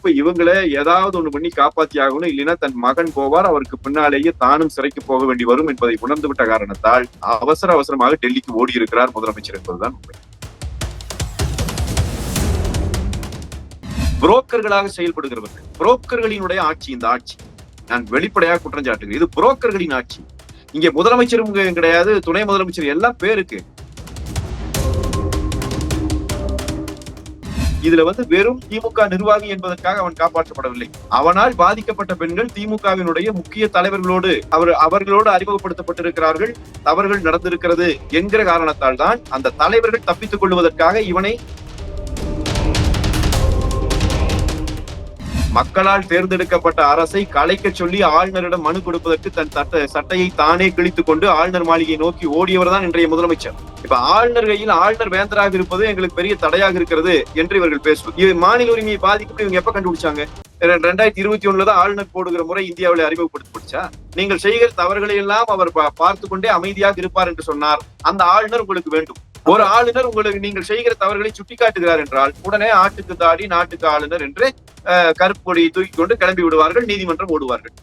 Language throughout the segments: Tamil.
இப்ப இவங்களை ஏதாவது ஒண்ணு பண்ணி காப்பாத்தி ஆகணும், இல்லைன்னா தன் மகன் போவார், அவருக்கு பின்னாலேயே தானும் சிறைக்கு போக வேண்டி வரும் என்பதை உணர்ந்துவிட்ட காரணத்தால் அவசரமாக டெல்லிக்கு ஓடி இருக்கிறார் முதலமைச்சர் என்பதுதான் உண்மை. புரோக்கர்களாக செயல்படுகிறவர்கள், புரோக்கர்களினுடைய ஆட்சி இந்த ஆட்சி. நான் வெளிப்படையாக குற்றம் சாட்டுகிறேன். இது புரோக்கர்களின் ஆட்சி. இங்கே முதலமைச்சரும் கிடையாது, துணை முதலமைச்சர் எல்லாம் பேருக்கு. இதுல வெறும் திமுக நிர்வாகி என்பதற்காக அவன் காப்பாற்றப்படவில்லை. அவனால் பாதிக்கப்பட்ட பெண்கள் திமுகவினுடைய முக்கிய தலைவர்களோடு அவர்களோடு அறிமுகப்படுத்தப்பட்டிருக்கிறார்கள். தவறுகள் நடந்திருக்கிறது என்கிற காரணத்தால் தான் அந்த தலைவர்கள் தப்பித்துக் கொள்வதற்காக இவனை மக்களால் தேர்ந்தெடுக்கப்பட்ட அரசை கலைக்க சொல்லி ஆளுநரிடம் மனு கொடுப்பதற்கு தன் சட்டையை தானே கிழித்துக் கொண்டு ஆளுநர் மாளிகையை நோக்கி ஓடியவர் தான் இன்றைய முதலமைச்சர். இப்ப ஆளுநர் கையில் ஆளுநர் வேந்தராக இருப்பது எங்களுக்கு பெரிய தடையாக இருக்கிறது என்று இவர்கள் பேசுவது. மாநில உரிமையை பாதிக்கப்பட்டு இவங்க எப்ப கண்டுபிடிச்சாங்க? 2021 தான் ஆளுநர் போடுகிற முறை இந்தியாவில் அறிமுகப்படுத்தப்பட்டுச்சா? நீங்கள் செய்கிற தவறுகளை எல்லாம் அவர் பார்த்து கொண்டே அமைதியாக இருப்பார் என்று சொன்னார். அந்த ஆளுநர் உங்களுக்கு வேண்டும். ஒரு ஆளுநர் உங்களுக்கு நீங்கள் செய்கிற தவறுகளை சுட்டிக்காட்டுகிறார் என்றால் உடனே ஆட்டுக்கு தாடி நாட்டுக்கு ஆளுநர் என்று கருப்பு கொடியை தூக்கி கொண்டு கிளம்பி விடுவார்கள், நீதிமன்றம் ஓடுவார்கள்.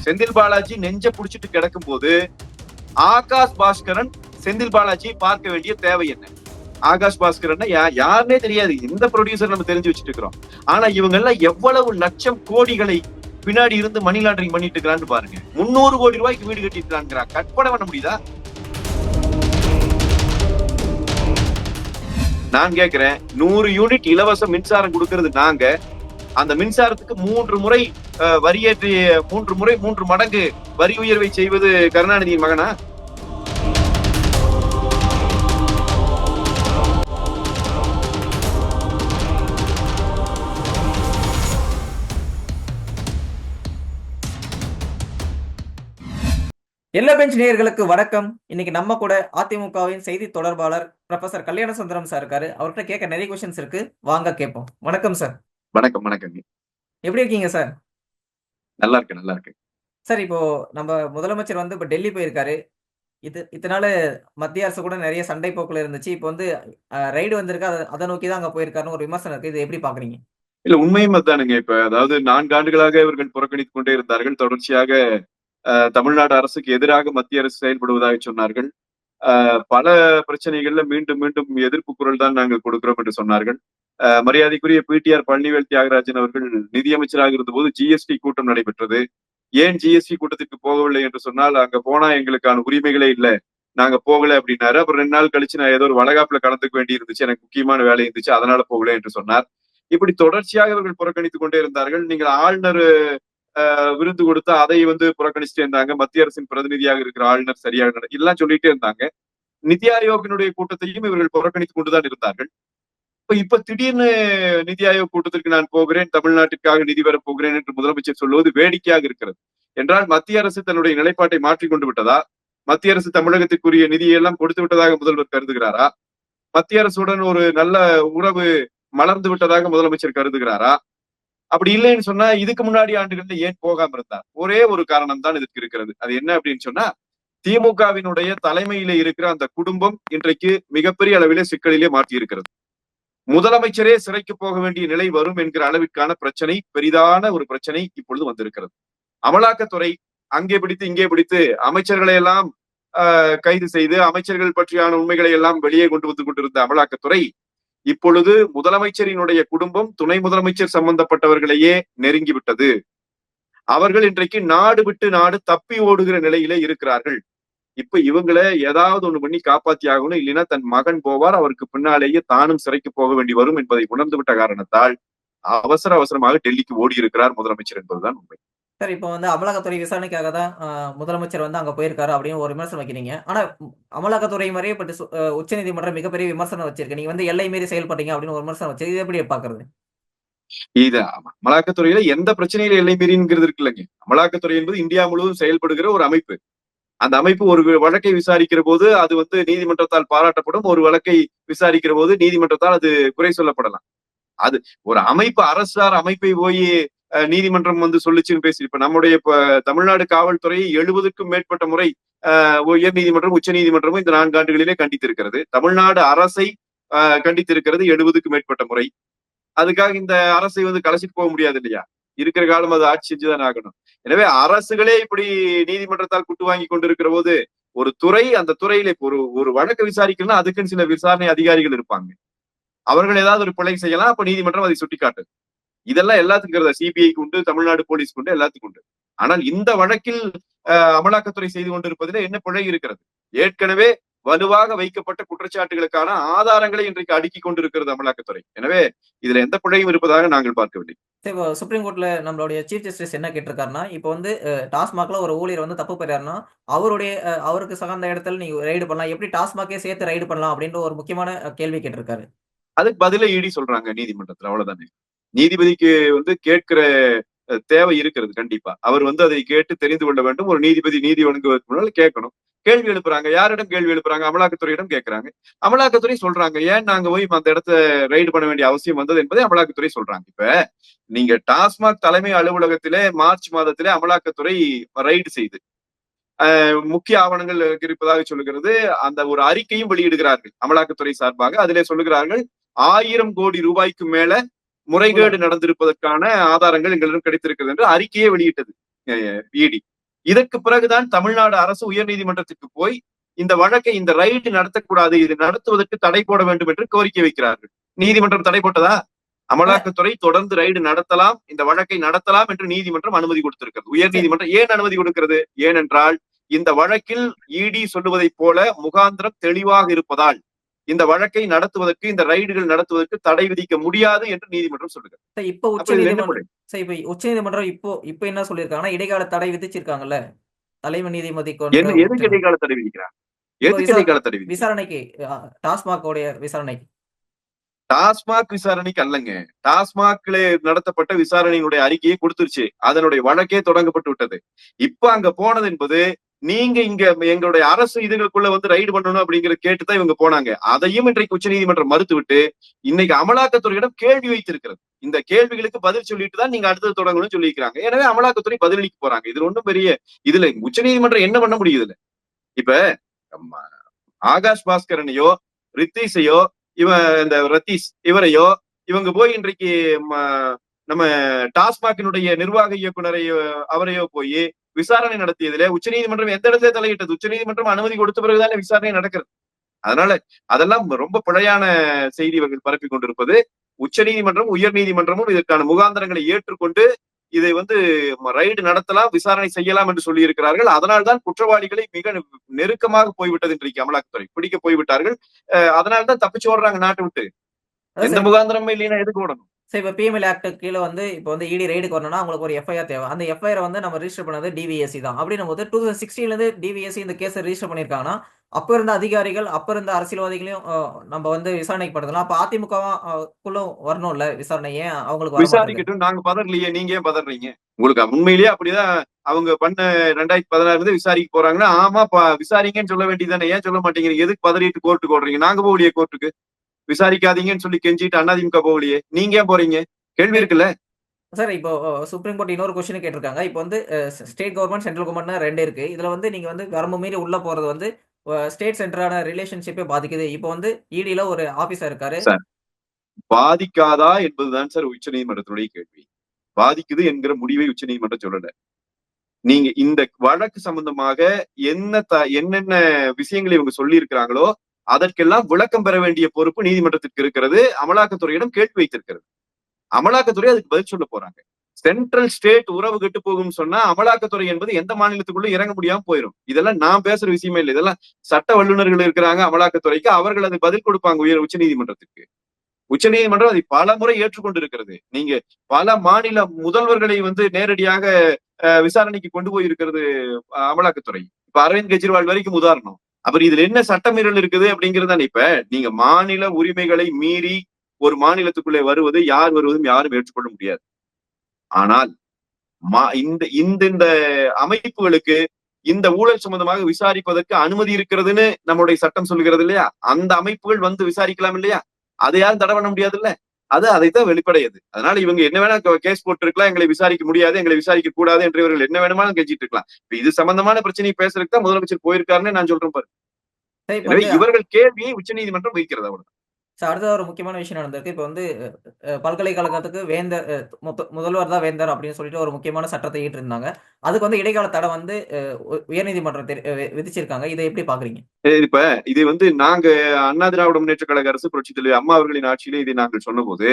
செந்தில் பாலாஜி நெஞ்ச புடிச்சிட்டு கிடக்கும் போது ஆகாஷ் பாஸ்கரன் செந்தில் பாலாஜியை பார்க்க வேண்டிய தேவை என்ன? ஆகாஷ் பாஸ்கரன் யாருன்னே தெரியாது, எந்த ப்ரொடியூசர் நம்ம தெரிஞ்சு வச்சுட்டு இருக்கிறோம். ஆனா இவங்க எல்லாம் எவ்வளவு லட்சம் கோடிகளை பின்னாடி இருந்து மணி லாண்டரிங் பண்ணிட்டு இருக்கிறான்னு பாருங்க. 300 கோடி ரூபாய்க்கு வீடு கட்டிட்டு கற்பனை பண்ண முடியுதா? நான் கேட்கிறேன், 100 யூனிட் இலவச மின்சாரம் கொடுக்கிறது நாங்க. அந்த மின்சாரத்துக்கு 3 முறை வரியேற்றி 3 மடங்கு வரி உயர்வை செய்வது கருணாநிதியின் மகனா? எல்லா பெஞ்ச் நேயர்களுக்கு வணக்கம். இன்னைக்கு நம்ம கூட அதிமுகவின் செய்தி தொடர்பாளர் ப்ரொஃபசர் கல்யாண சுந்தரம் சார் இருக்காரு. அவர்கிட்ட கேட்க நிறைய கொஸ்டின்ஸ் இருக்கு, வாங்க கேட்போம். வணக்கம் சார். வணக்கம். எப்படி இருக்கீங்க சார்? நல்லா இருக்கு சார். இப்போ நம்ம முதலமைச்சர் இப்ப டெல்லி போயிருக்காரு. இதனால மத்திய அரசு கூட நிறைய சண்டை போக்குல இருந்துச்சு. இப்போ ரைடு வந்திருக்கு, அதை நோக்கி தான் அங்க போயிருக்காருன்னு ஒரு விமர்சனம் இருக்கு. இது எப்படி பாக்குறீங்க? இல்ல, உண்மையும் அதுதானுங்க. இப்ப அதாவது 4 ஆண்டுகளாக இவர்கள் புறக்கணித்துக் கொண்டே இருந்தார்கள். தொடர்ச்சியாக தமிழ்நாடு அரசுக்கு எதிராக மத்திய அரசு செயல்படுவதாக சொன்னார்கள். பல பிரச்சனைகள்ல மீண்டும் எதிர்ப்பு குரல் தான் நாங்கள் கொடுக்கிறோம் என்று சொன்னார்கள். மரியாதைக்குரிய பிடிஆர் பழனிவேல் தியாகராஜன் அவர்கள் நிதியமைச்சராக இருந்தபோது ஜிஎஸ்டி கூட்டம் நடைபெற்றது. ஏன் ஜிஎஸ்டி கூட்டத்திற்கு போகவில்லை என்று சொன்னால், அங்க போனா எங்களுக்கான உரிமைகளே இல்லை, நாங்க போகல அப்படின்னாரு. அப்புறம் 2 நாள் கழிச்சு நான் ஏதோ ஒரு வளகாப்புல கலந்துக்க வேண்டி இருந்துச்சு, எனக்கு முக்கியமான வேலை இருந்துச்சு, அதனால போகல என்று சொன்னார். இப்படி தொடர்ச்சியாக இவர்கள் புறக்கணித்துக் கொண்டே இருந்தார்கள். நீங்கள் ஆளுநர் விருந்து கொடுத்து அதை புறக்கணிச்சுட்டே இருந்தாங்க. மத்திய அரசின் பிரதிநிதியாக இருக்கிற ஆளுநர் சரியாக எல்லாம் சொல்லிட்டே இருந்தாங்க. நிதி ஆயோக்கினுடைய கூட்டத்தையும் இவர்கள் புறக்கணித்துக் கொண்டுதான் இருந்தார்கள். இப்ப திடீர்னு நிதி ஆயோக் கூட்டத்திற்கு நான் போகிறேன், தமிழ்நாட்டிற்காக நிதி பெறப் போகிறேன் என்று முதலமைச்சர் சொல்வது வேடிக்கையாக இருக்கிறது. என்றால் மத்திய அரசு தன்னுடைய நிலைப்பாட்டை மாற்றிக் கொண்டு விட்டதா? மத்திய அரசு தமிழகத்திற்குரிய நிதியெல்லாம் கொடுத்து விட்டதாக முதல்வர் கருதுகிறாரா? மத்திய அரசுடன் ஒரு நல்ல உறவு மலர்ந்து விட்டதாக முதலமைச்சர் கருதுகிறாரா? அப்படி இல்லைன்னு சொன்னா இதுக்கு முன்னாடி ஆண்டுகள்ல ஏன் போகாம இருந்தார்? ஒரே ஒரு காரணம் தான் இதுக்கு இருக்கிறது. அது என்ன அப்படின்னு சொன்னா, திமுகவினுடைய தலைமையில இருக்கிற அந்த குடும்பம் இன்றைக்கு மிகப்பெரிய அளவிலே சிக்கலிலே மாற்றி இருக்கிறது. முதலமைச்சரே சிறைக்கு போக வேண்டிய நிலை வரும் என்கிற அளவிற்கான பிரச்சனை, பெரிதான ஒரு பிரச்சனை இப்பொழுது வந்திருக்கிறது. அமலாக்கத்துறை அங்கே பிடித்து இங்கே பிடித்து அமைச்சர்களை எல்லாம் கைது செய்து அமைச்சர்கள் பற்றியான உண்மைகளை எல்லாம் வெளியே கொண்டு வந்து கொண்டிருந்த அமலாக்கத்துறை இப்பொழுது முதலமைச்சரினுடைய குடும்பம், துணை முதலமைச்சர் சம்பந்தப்பட்டவர்களையே நெருங்கிவிட்டது. அவர்கள் இன்றைக்கு நாடு விட்டு நாடு தப்பி ஓடுகிற நிலையிலே இருக்கிறார்கள். இப்ப இவங்களை ஏதாவது ஒண்ணு பண்ணி காப்பாத்தி ஆகணும், இல்லைன்னா தன் மகன் போவார், அவருக்கு பின்னாலேயே தானும் சிறைக்கு போக வேண்டி வரும் என்பதை உணர்ந்துவிட்ட காரணத்தால் அவசரமாக டெல்லிக்கு ஓடி இருக்கிறார் முதலமைச்சர் என்பதுதான் உண்மை. சார், இப்போ அமலாக்கத்துறை விசாரணைக்காக தான் முதலமைச்சர் அங்க போயிருக்காரு அப்படின்னு ஒரு விமர்சனம் வைக்கிறீங்க. ஆனா அமலாக்கத்துறை மாதிரியே உச்ச நீதிமன்றம் மிகப்பெரிய விமர்சனம் வச்சிருக்கு. நீங்க எல்லை மீறி செயல்படுறீங்க அப்படின்னு ஒரு விமர்சனம் வச்சு, இது எப்படி பாக்குறது? இது அமலாக்கத்துறையில எந்த பிரச்சனையில எல்லை மீறிங்கிறது இருக்கு இல்லைங்க. அமலாக்கத்துறை என்பது இந்தியா முழுவதும் செயல்படுகிற ஒரு அமைப்பு. அந்த அமைப்பு ஒரு வழக்கை விசாரிக்கிற போது அது நீதிமன்றத்தால் பாராட்டப்படும், ஒரு வழக்கை விசாரிக்கிற போது நீதிமன்றத்தால் அது குறை சொல்லப்படலாம். அது ஒரு அமைப்பு, அரசார் அமைப்பை போய் நீதிமன்றம் சொல்லிச்சுன்னு பேசி, இப்ப நம்முடைய தமிழ்நாடு காவல்துறையை 70க்கும் மேற்பட்ட முறை உயர் நீதிமன்றம், உச்ச நீதிமன்றமும் இந்த 4 ஆண்டுகளிலே கண்டித்திருக்கிறது. தமிழ்நாடு அரசை கண்டித்திருக்கிறது 70க்கும் மேற்பட்ட முறை. அதுக்காக இந்த அரசை வந்து கலைச்சிட்டு போக முடியாது இல்லையா? இருக்கிற காலம் அது ஆட்சி செஞ்சுதான் ஆகணும். எனவே அரசுகளே இப்படி நீதிமன்றத்தால் குட்டு வாங்கி கொண்டிருக்கிற போது ஒரு துறை அந்த துறையில ஒரு ஒரு வழக்கு விசாரிக்கணும்னா அதுக்குன்னு சில விசாரணை அதிகாரிகள் இருப்பாங்க. அவர்கள் ஏதாவது ஒரு பிழை செய்யலாம், அப்ப நீதிமன்றம் அதை சுட்டிக்காட்டு. இதெல்லாம் எல்லாத்துக்கும் சிபிஐக்கு உண்டு, தமிழ்நாடு போலீஸ்க்கு உண்டு, எல்லாத்துக்கும் உண்டு. ஆனால் இந்த வழக்கில் அமலாக்கத்துறை செய்து கொண்டிருப்பதில் என்ன பிழை இருக்கிறது? ஏற்கனவே வலுவாக வைக்கப்பட்ட குற்றச்சாட்டுகளுக்கான ஆதாரங்களை இன்றைக்கு அடுக்கிக் கொண்டிருக்கிறது அமலாக்கத்துறை. எனவே இதுல எந்த பிழையும் இருப்பதாக நாங்கள் பார்க்கவில்லை. சரி, இப்போ சுப்ரீம் கோர்ட்ல நம்மளுடைய சீஃப் ஜஸ்டிஸ் என்ன கேட்டிருக்காருன்னா, இப்போ வந்து டாஸ்மாக்ல ஒரு ஊழியர் வந்து தப்பு பண்ணிறாருன்னா, அவருடைய அவருக்கு சார்ந்த இடத்துல நீங்க ரெய்டு பண்ணலாம். எப்படி டாஸ்மாக்கே சேர்த்து ரெய்டு பண்ணலாம் அப்படின்ற ஒரு முக்கியமான கேள்வி கேட்டிருக்காரு. அதுக்கு பதில இடி சொல்றாங்க நீதிமன்றத்துல, அவ்வளவுதானே. நீதிபதிக்கு வந்து கேட்கிற தேவை இருக்கிறது கண்டிப்பா. அவர் வந்து அதை கேட்டு தெரிந்து கொள்ள வேண்டும். ஒரு நீதிபதி நீதி வழங்குவதற்கு முன்னால் கேட்கணும். கேள்வி எழுப்புறாங்க. யாரிடம் கேள்வி எழுப்புறாங்க? அமலாக்கத்துறையிடம் கேட்கிறாங்க. அமலாக்கத்துறை சொல்றாங்க. ஏன் நாங்க போய் அந்த இடத்த ரைடு பண்ண வேண்டிய அவசியம் வந்தது என்பதை அமலாக்கத்துறை சொல்றாங்க. இப்ப நீங்க டாஸ்மாக் தலைமை அலுவலகத்திலே மார்ச் மாதத்திலே அமலாக்கத்துறை ரைடு செய்து முக்கிய ஆவணங்கள் இருப்பதாக சொல்லுகிறது. அந்த ஒரு அறிக்கையும் வெளியிடுகிறார்கள் அமலாக்கத்துறை சார்பாக. அதிலே சொல்லுகிறார்கள் 1000 கோடி ரூபாய்க்கு மேல முறைகேடு நடந்திருப்பதற்கான ஆதாரங்கள் எங்களிடம் கிடைத்திருக்கிறது என்று அறிக்கையை வெளியிட்டது இடி. இதற்கு பிறகுதான் தமிழ்நாடு அரசு உயர்நீதிமன்றத்துக்கு போய் இந்த வழக்கை இந்த ரைடு நடத்தக்கூடாது, இது நடத்துவதற்கு தடை போட வேண்டும் என்று கோரிக்கை வைக்கிறார்கள். நீதிமன்றம் தடை போட்டதா? அமலாக்கத்துறை தொடர்ந்து ரைடு நடத்தலாம், இந்த வழக்கை நடத்தலாம் என்று நீதிமன்றம் அனுமதி கொடுத்திருக்கிறது. உயர் நீதிமன்றம் ஏன் அனுமதி கொடுக்கிறது? ஏனென்றால் இந்த வழக்கில் இடி சொல்லுவதைப் போல முகாந்திரம் தெளிவாக இருப்பதால் இந்த வழக்கை நடத்துவதற்கு, இந்த ரைடுகள் நடத்துவதற்கு தடை விதிக்க முடியாது என்று நீதிமன்றம் சொல்லுகிறது. இப்போ உச்சநீதிமன்றம் இப்போ என்ன சொல்லியிருக்காங்கன்னா, இடைக்கால தடை விதிச்சிருக்காங்கல்ல தலைமை நீதிபதி எதுக்கு இடைக்கால தடை விதிக்கிறாங்க? எதுக்கு இடைக்கால தடை விதிக்கிறாங்க? விசாரணைக்கு, டாஸ்மாக் விசாரணைக்கு. டாஸ்மாக் விசாரணைக்கு அல்லங்க. டாஸ்மாக்ல நடத்தப்பட்ட விசாரணையினுடைய அறிக்கையை கொடுத்துருச்சு. அதனுடைய வழக்கே தொடங்கப்பட்டு விட்டது. இப்ப அங்க போனது என்பது நீங்க இங்க எங்களுடைய அரசு இதுகளுக்குள்ள வந்து ரைடு பண்ணணும் அப்படிங்கறத கேட்டுதான் இவங்க போனாங்க. அதையும் இன்றைக்கு உச்ச நீதிமன்றம் மறுத்துவிட்டு இன்னைக்கு அமலாக்கத்துறையிடம் கேள்வி வைத்திருக்கிறது. இந்த கேள்விகளுக்கு பதில் சொல்லிட்டு தான் நீங்க அடுத்தது தொடங்கணும்னு சொல்லியிருக்காங்க. எனவே அமலாக்கத்துறை பதிலளிக்க போறாங்க. இதுல ஒன்றும் பெரிய இதுல உச்ச நீதிமன்றம் என்ன பண்ண முடியுதுல? இப்ப ஆகாஷ் பாஸ்கரனையோ ரித்தீஷையோ இந்த ரத்தீஷ் இவரையோ இவங்க போய் இன்றைக்கு நம்ம டாஸ்மாகினுடைய நிர்வாக இயக்குனரை அவரையோ போய் விசாரணை நடத்தியதுல உச்சநீதிமன்றம் எந்த இடத்துல தலையிட்டது? உச்சநீதிமன்றம் அனுமதி கொடுத்த பிறகுதானே விசாரணை நடக்கிறது. அதனால அதெல்லாம் ரொம்ப பிழையான செய்தி இவர்கள் பரப்பி கொண்டிருப்பது. உச்ச நீதிமன்றம் உயர் நீதிமன்றமும் இதற்கான முகாந்திரங்களை ஏற்றுக்கொண்டு இதை வந்து ரைடு நடத்தலாம், விசாரணை செய்யலாம் என்று சொல்லி இருக்கிறார்கள். அதனால்தான் குற்றவாளிகளை மிக நெருக்கமாக போய்விட்டது இன்றைக்கு அமலாக்கத்துறை பிடிக்க போய்விட்டார்கள். அதனால்தான் தப்பிச்சு ஓடுறாங்க நாட்டை விட்டு. எந்த முகாந்திரமும் இல்லைன்னா எதுக்கு ஓடணும்? சரி, இப்போ பிஎம்எல் ஆக்ட் கீழே வந்து இப்போ வந்து இடி ரைடுக்கு வரணும்னா அவங்களுக்கு ஒரு எஃப்ஐஆர் தேவை. அந்த எஃப்ஐஆர் வந்து நம்ம ரிஜிஸ்டர் பண்ணது டிவிஎஸ்சி தான். அப்படின்னும் போது 2016 இருந்து டிவிஎஸ்சி இந்த கேஸை ரிஜிஸ்டர் பண்ணியிருக்காங்கன்னா அப்ப இருந்த அதிகாரிகள், அப்ப இருந்த அரசியல்வாதிகளையும் நம்ம வந்து விசாரணைக்கு படுத்தலாம். அப்ப அதிமுகக்குள்ள வரணும்ல விசாரணை, ஏன் அவங்களுக்கு விசாரிக்கட்டும். நாங்க பதறலையே, நீங்க ஏன் பதறீங்க? உங்களுக்கு உண்மையிலேயே அப்படிதான் அவங்க பண்ண 2016 விசாரிக்க போறாங்கன்னா ஆமா விசாரிங்கன்னு சொல்ல வேண்டியதானே, ஏன் சொல்ல மாட்டேங்கிறீங்க? எதுக்கு பதறிட்டு கோர்ட்டுக்கு ஓடுறீங்க? நாங்க போகலையே கோர்ட்டுக்கு, விசாரிக்காதீங்கன்னு சொல்லி கெஞ்சிட்டு அதிமுக போகலையே, நீங்க ஏன் போறீங்க? கேள்வி இருக்குல்ல சார். இப்போ சுப்ரீம் கோர்ட் இன்னொரு கொஸ்டின் கேட்டிருக்காங்க. இப்போ வந்து ஸ்டேட் கவர்மெண்ட் சென்ட்ரல் கவர்மெண்ட் 2 இருக்கு. இதுல வந்து நீங்க வந்து வரம்பு மீறி உள்ள போறது வந்து ஸ்டேட் சென்டரான ரிலேஷன்ஷிப்பே பாதிக்குது. இப்போ வந்து இடில ஒரு ஆபீசர் இருக்காரு சார், பாதிக்காதா என்பதுதான் சார் உச்ச நீதிமன்றத்தினுடைய கேள்வி. பாதிக்குது என்கிற முடிவை உச்ச நீதிமன்றம் சொல்லல. நீங்க இந்த வழக்கு சம்பந்தமாக என்னென்ன விஷயங்களை இவங்க சொல்லி இருக்கிறாங்களோ அதற்கெல்லாம் விளக்கம் பெற வேண்டிய பொறுப்பு நீதிமன்றத்திற்கு இருக்கிறது. அமலாக்கத்துறையிடம் கேள்வி வைத்திருக்கிறது. அமலாக்கத்துறை அதுக்கு பதில் சொல்ல போறாங்க. சென்ட்ரல் ஸ்டேட் உறவு கெட்டு போகும் சொன்னா அமலாக்கத்துறை என்பது எந்த மாநிலத்துக்குள்ள இறங்க முடியாம போயிடும். இதெல்லாம் நான் பேசுற விஷயமே இல்லை. இதெல்லாம் சட்ட வல்லுநர்கள் இருக்கிறாங்க அமலாக்கத்துறைக்கு, அவர்கள் அது பதில் கொடுப்பாங்க உச்ச நீதிமன்றத்துக்கு. உச்ச நீதிமன்றம் அதை பல முறை ஏற்றுக்கொண்டிருக்கிறது. நீங்க பல மாநில முதல்வர்களை வந்து நேரடியாக விசாரணைக்கு கொண்டு போய் இருக்கிறது அமலாக்கத்துறை. இப்ப அரவிந்த் கெஜ்ரிவால் வரைக்கும் உதாரணம். அப்புறம் இதுல என்ன சட்டமீறல் இருக்குது அப்படிங்கிறது. இப்ப நீங்க மாநில உரிமைகளை மீறி ஒரு மாநிலத்துக்குள்ளே வருவது யார் வருவதும் யாரும் ஏற்றுக்கொள்ள முடியாது. ஆனால் இந்த இந்த அமைப்புகளுக்கு இந்த ஊழல் சம்பந்தமாக விசாரிப்பதற்கு அனுமதி இருக்கிறதுன்னு நம்முடைய சட்டம் சொல்லுகிறது இல்லையா? அந்த அமைப்புகள் வந்து விசாரிக்கலாம் இல்லையா? அதை யாரும் தடை பண்ண முடியாது இல்ல. அதைத்தான் வெளிப்படையது. அதனால இவங்க என்ன வேணா கேஸ் போட்டிருக்கலாம், எங்களை விசாரிக்க முடியாது, எங்களை விசாரிக்க கூடாது என்று இவர்கள் என்ன வேணுமானு கெஞ்சிட்டு இருக்கலாம். இது சம்பந்தமான பிரச்சனையை பேசுறதுக்கு தான் முதலமைச்சர் போயிருக்காருன்னு நான் சொல்றேன் பாரு. எனவே இவர்கள் கேள்வியை உச்ச நீதிமன்றம் வைக்கிறது. அவ்வளவு. அடுத்ததா ஒரு முக்கியமான விஷயம் நடந்திருக்கு. இப்ப வந்து பல்கலைக்கழகத்துக்கு வேந்தர் முதல்வர் தான் வேந்தர் அப்படின்னு சொல்லிட்டு ஒரு முக்கியமான சட்டத்தை இயற்றிருந்தாங்க. அதுக்கு வந்து இடைக்கால தடை வந்து உயர்நீதிமன்றம் விதிச்சிருக்காங்க. இத எப்படி பார்க்குறீங்க? இப்ப இது வந்து நாங்க அண்ணா திராவிட முன்னேற்ற கழக அரசு புரட்சித் தலைவர் அம்மா அவர்களின் ஆட்சியிலே இதை நாங்கள் சொன்னபோது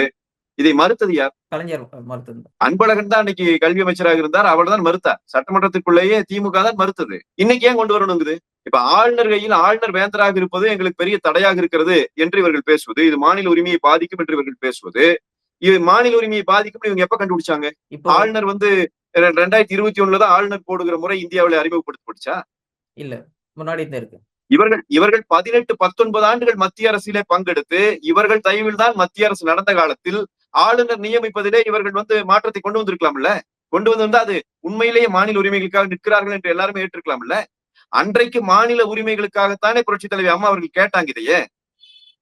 இதை மறுத்தது யார்? கலைஞர் மறுத்திருந்தார். அன்பழகன் தான் அன்னைக்கு கல்வி அமைச்சராக இருந்தார். அவர் தான் மறுத்தார். சட்டமன்றத்திற்குள்ளேயே திமுக தான் மறுத்தது. இன்னைக்கு ஏன் கொண்டு வரணுங்குது? இப்ப ஆளுநர் கையில் ஆளுநர் வேந்தராக இருப்பது எங்களுக்கு பெரிய தடையாக இருக்கிறது என்று இவர்கள் பேசுவது, இது மாநில உரிமையை பாதிக்கும் என்று இவர்கள் பேசுவது, இது மாநில உரிமையை பாதிக்கும் இவங்க எப்ப கண்டுபிடிச்சாங்க? இப்போ ஆளுநர் வந்து 2021 தான் ஆளுநர் போடுகிற முறை இந்தியாவில் அறிமுகப்படுத்தப்பட்டுச்சா? இல்ல. முன்னாடி இருந்தே இருக்கு. இவர்கள் 18, 19 ஆண்டுகள் மத்திய அரசிலே பங்கெடுத்து இவர்கள் தயவில் தான் மத்திய அரசு நடந்த காலத்தில் ஆளுநர் நியமிப்பதிலே இவர்கள் வந்து மாற்றத்தை கொண்டு வந்திருக்கலாம்ல. கொண்டு வந்திருந்தா அது உண்மையிலேயே மாநில உரிமைகளுக்காக நிற்கிறார்கள் என்று எல்லாருமே ஏற்றிருக்கலாம்ல. அன்றைக்கு மாநில உரிமைகளுக்காகத்தானே புரட்சி தலைவி அம்மா அவர்கள் கேட்டாங்க இதையே.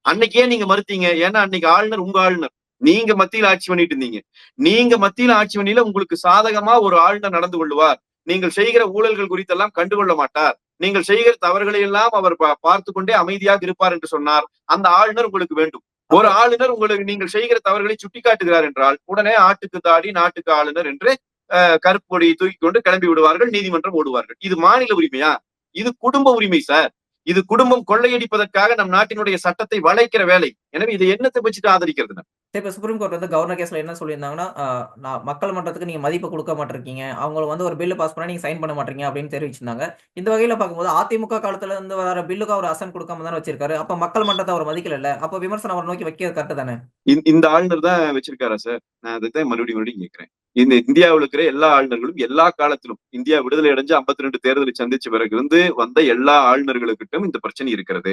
அன்னைக்கு ஏன் நீங்க மறுத்தீங்க? ஏன்னா அன்னைக்கு ஆளுநர் உங்க ஆளுநர். நீங்க மத்தியில் ஆட்சி பண்ணிட்டு இருந்தீங்க. நீங்க மத்தியில் ஆட்சி பண்ணியில உங்களுக்கு சாதகமா ஒரு ஆளுநர் நடந்து கொள்ளுவார். நீங்கள் செய்கிற ஊழல்கள் குறித்தெல்லாம் கண்டுகொள்ள மாட்டார். நீங்கள் செய்கிற தவறுகளை எல்லாம் அவர் பார்த்து கொண்டே அமைதியாக இருப்பார் என்று சொன்னார். அந்த ஆளுநர் உங்களுக்கு வேண்டும். ஒரு அப்ப ஆளுநர் உங்களுக்கு நீங்கள் செய்கிற தவறுகளை சுட்டிக்காட்டுகிறார் என்றால் உடனே ஆட்டுக்கு தாடி நாட்டுக்கு ஆளுநர் என்று கருப்பு கொடியை தூக்கி கொண்டு கிளம்பி விடுவார்கள், நீதிமன்றம் ஓடுவார்கள். இது மாநில உரிமையா? இது குடும்ப உரிமை சார். இது குடும்பம் கொள்ளையடிப்பதற்காக நம் நாட்டினுடைய சட்டத்தை வளைக்கிற வேலை. எனவே இதை என்னத்தை வச்சுட்டு ஆதரிக்கிறது? இப்ப சுப்ரீம் கோர்ட் வந்து கவர்னர் கேஸ்ல என்ன சொல்லியிருந்தாங்கன்னா, நான் மக்கள் மன்றத்துக்கு நீங்க மதிப்பு குடுக்க மாட்ருக்கீங்க. அவங்க வந்து ஒரு பில் பாஸ் பண்ணா நீங்க சைன் பண்ண மாட்றீங்க அப்படின்னு தெரிவிச்சிருந்தாங்க. இந்த வகையில பார்க்கும்போது அதிமுக காலத்துல இருந்து வர பில்லுக்கு அவர் அசைன் குடுக்காம தானே வச்சிருக்காரு. அப்ப மக்கள் மன்றத்த அவர் மதிக்கலல்ல. அப்ப விமர்சனம் அவர நோக்கி வைக்கிறது கரெக்ட் தானே? இந்த ஆளுநர் தான் வச்சிருக்காரா சார்? நான் அதைத்தான் மறுபடியும் கேட்கிறேன். இந்த இந்தியாவில் இருக்கிற எல்லா ஆளுநர்களும் எல்லா காலத்திலும் இந்தியா விடுதலை அடைஞ்சு 52 தேர்தலை சந்திச்ச பிறகு இருந்து வந்த எல்லா ஆளுநர்களுக்கிட்டும் இந்த பிரச்சனை இருக்கிறது.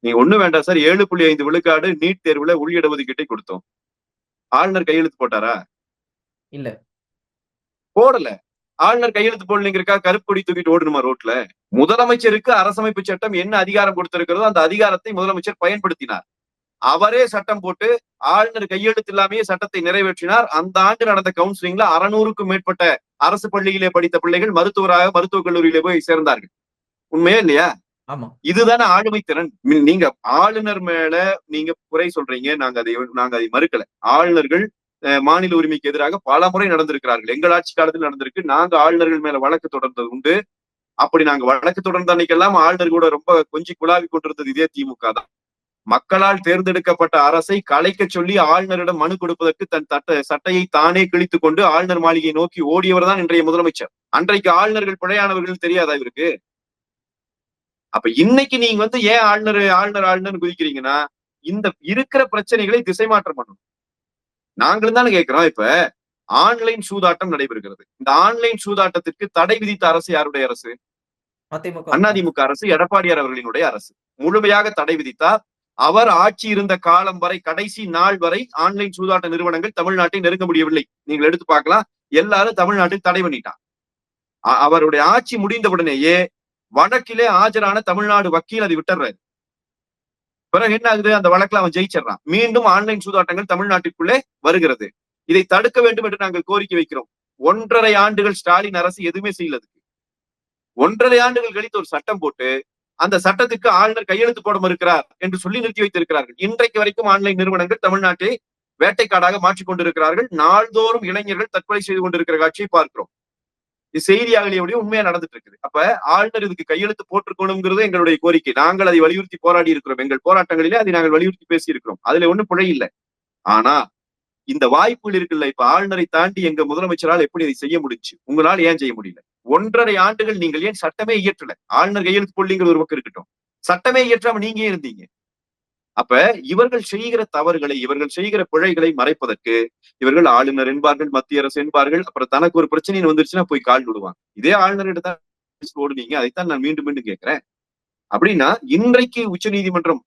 நீங்க ஒண்ணு வேண்டாம் சார். 7.5 விழுக்காடு நீட் தேர்வுல உள் இடஒதுக்கீட்டை கொடுத்தோம். ஆளுநர் கையெழுத்து போட்டாரா? இல்ல. போடல. ஆளுநர் கையெழுத்து போடலைங்கிறக்காக கருப்பு கொடி தூக்கிட்டு ஓடணுமா ரோட்ல? முதலமைச்சருக்கு அரசமைப்பு சட்டம் என்ன அதிகாரம் கொடுத்திருக்கிறதோ அந்த அதிகாரத்தை முதலமைச்சர் பயன்படுத்தினார். அவரே சட்டம் போட்டு ஆளுநர் கையெழுத்து இல்லாமையே சட்டத்தை நிறைவேற்றினார். அந்த ஆண்டு நடந்த கவுன்சிலிங்ல 600க்கும் மேற்பட்ட அரசு பள்ளியிலே படித்த பிள்ளைகள் மருத்துவராக மருத்துவக் கல்லூரியிலே போய் சேர்ந்தார்கள். உண்மையா இல்லையா? ஆமா. இதுதானே ஆளுமை திறன். நீங்க ஆளுநர் மேல நீங்க குறை சொல்றீங்க. நாங்க அதை மறுக்கல. ஆளுநர்கள் மாநில உரிமைக்கு எதிராக பல முறை நடந்திருக்கிறார்கள். எங்கள் ஆட்சி காலத்தில் நடந்திருக்கு. நாங்க ஆளுநர்கள் மேல வழக்கு தொடர்ந்தது உண்டு. அப்படி நாங்க வழக்கு தொடர்ந்த அன்னைக்கெல்லாம் ஆளுநர் கூட ரொம்ப கொஞ்சி குழாவி கொண்டிருந்தது இதே திமுக தான். மக்களால் தேர்ந்தெடுக்கப்பட்ட அரசை கலைக்க சொல்லி ஆளுநரிடம் மனு கொடுப்பதற்கு தன் சட்டையை தானே கிழித்துக் கொண்டு ஆளுநர் மாளிகையை நோக்கி ஓடியவர் தான் இன்றைய முதலமைச்சர். அன்றைக்கு ஆளுநர்கள் பிழையானவர்கள் தெரியாதா இவருக்கு? அப்ப இன்னைக்கு நீங்க வந்து ஏன் ஆளுநர் ஆளுநர் ஆளுநர் குதிக்கிறீங்கன்னா இந்த இருக்கிற பிரச்சனைகளை திசை மாற்றம் பண்ணணும். நாங்களும் தானே கேட்கிறோம். இப்ப ஆன்லைன் சூதாட்டம் நடைபெறுகிறது. இந்த ஆன்லைன் சூதாட்டத்திற்கு தடை விதித்த அரசு யாருடைய அரசு? அதிமுக. அதிமுக அரசு, எடப்பாடியார் அவர்களினுடைய அரசு. முழுமையாக தடை விதித்தார். அவர் ஆட்சி இருந்த காலம் வரை, கடைசி நாள் வரை ஆன்லைன் சூதாட்ட நிறுவனங்கள் தமிழ்நாட்டை நெருங்க முடியவில்லை. நீங்கள் எடுத்து பார்க்கலாம். எல்லாரும் தமிழ்நாட்டில் தடை பண்ணிட்டான். அவருடைய ஆட்சி முடிந்தவுடனேயே வழக்கிலே ஆஜரான தமிழ்நாடு வக்கீல் அதை விட்டுறாரு. பிறகு என்ன ஆகுது? அந்த வழக்குல அவன் ஜெயிச்சிடறான். மீண்டும் ஆன்லைன் சூதாட்டங்கள் தமிழ்நாட்டிற்குள்ளே வருகிறது. இதை தடுக்க வேண்டும் என்று நாங்கள் கோரிக்கை வைக்கிறோம். 1.5 ஆண்டுகள் ஸ்டாலின் அரசு எதுவுமே செய்யல. 1.5 ஆண்டுகள் கழித்து ஒரு சட்டம் போட்டு அந்த சட்டத்துக்கு ஆளுநர் கையெழுத்து போட மறுக்கிறார் என்று சொல்லி நிறுத்தி வைத்திருக்கிறார்கள். இன்றைக்கு வரைக்கும் ஆன்லைன் நிறுவனங்கள் தமிழ்நாட்டை வேட்டைக்காடாக மாற்றிக் கொண்டிருக்கிறார்கள். நாள்தோறும் இளைஞர்கள் தற்கொலை செய்து கொண்டிருக்கிற காட்சியை பார்க்கிறோம். இது செய்தியாகலையோடய உண்மையா நடந்துட்டு இருக்குது. அப்ப ஆளுநர் இதுக்கு கையெழுத்து போட்டுக்கணுங்கிறது எங்களுடைய கோரிக்கை. நாங்கள் அதை வலியுறுத்தி போராடி இருக்கிறோம். எங்கள் போராட்டங்களிலே அதை நாங்கள் வலியுறுத்தி பேசி இருக்கிறோம். அதுல ஒண்ணும் பிழை இல்லை. ஆனா இந்த வாய்ப்புகள் இருக்குல்ல, இப்ப ஆளுநரை தாண்டி எங்க முதலமைச்சரால் எப்படி இதை செய்ய முடிஞ்சு? உங்களால் ஏன் செய்ய முடியல? 1.5 ஆண்டுகள் நீங்கள் ஏன் சட்டமே இயற்றல? ஆளுநர் கையெழுத்து போடலிங்கிற ஒரு பக்கம் இருக்கட்டும். சட்டமே இயற்றாம நீங்க இருந்தீங்க. அப்ப இவர்கள் செய்கிற தவறுகளை, இவர்கள் செய்கிற பிழைகளை மறைப்பதற்கு இவர்கள் ஆளுநர் என்பார்கள், மத்திய அரசு என்பார்கள். அப்புறம் தனக்கு ஒரு பிரச்சனை வந்துருச்சுன்னா போய் கால் விடுவாங்க. இதே ஆளுநர்கிட்ட தான் ஓடுனீங்க. அதைத்தான் நான் மீண்டும் மீண்டும் கேட்கிறேன். அப்படின்னா இன்றைக்கு உச்ச நீதிமன்றம்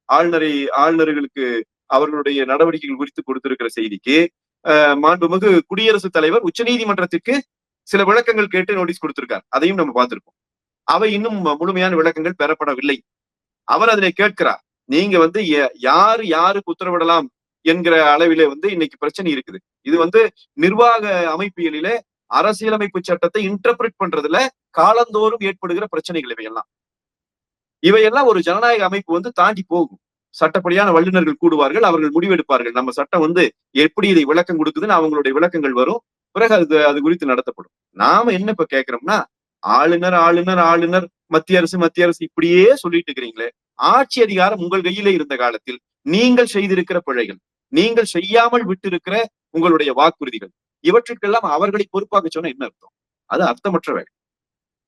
ஆளுநர்களுக்கு அவர்களுடைய நடவடிக்கைகள் குறித்து கொடுத்திருக்கிற செய்திக்கு மாண்புமிகு குடியரசுத் தலைவர் உச்ச நீதிமன்றத்திற்கு சில விளக்கங்கள் கேட்டு நோட்டீஸ் கொடுத்திருக்கார். அதையும் நம்ம பார்த்திருக்கோம். அவை இன்னும் முழுமையான விளக்கங்கள் பெறப்படவில்லை. அவர் அதிலே கேட்கிறார், நீங்க வந்து யாருக்கு உத்தரவிடலாம் என்கிற அளவிலே வந்து இன்னைக்கு பிரச்சனை இருக்குது. இது வந்து நிர்வாக அமைப்பியலிலே அரசியலமைப்பு சட்டத்தை இன்டர்பிரட் பண்றதுல காலந்தோறும் ஏற்படுகிற பிரச்சனைகள் இவையெல்லாம் ஒரு ஜனநாயக அமைப்பு வந்து தாண்டி போகும். சட்டப்படியான வல்லுநர்கள் கூடுவார்கள், அவர்கள் முடிவெடுப்பார்கள். நம்ம சட்டம் வந்து எப்படி இதை விளக்கம் கொடுக்குதுன்னு அவங்களுடைய விளக்கங்கள் வரும். பிறகு அது குறித்து நடத்தப்படும். நாம என்ன இப்ப கேட்கிறோம்னா, ஆளுநர் ஆளுநர் ஆளுநர், மத்திய அரசு மத்திய அரசு இப்படியே சொல்லிட்டு இருக்கிறீங்களே. ஆட்சி அதிகாரம் உங்கள் கையிலே இருந்த காலத்தில் நீங்கள் செய்திருக்கிற பிழைகள், நீங்கள் செய்யாமல் விட்டிருக்கிற உங்களுடைய வாக்குறுதிகள், இவற்றுக்கெல்லாம் அவர்களை பொறுப்பாக சொன்னா என்ன அர்த்தம்? அது அர்த்தமற்ற வேலை.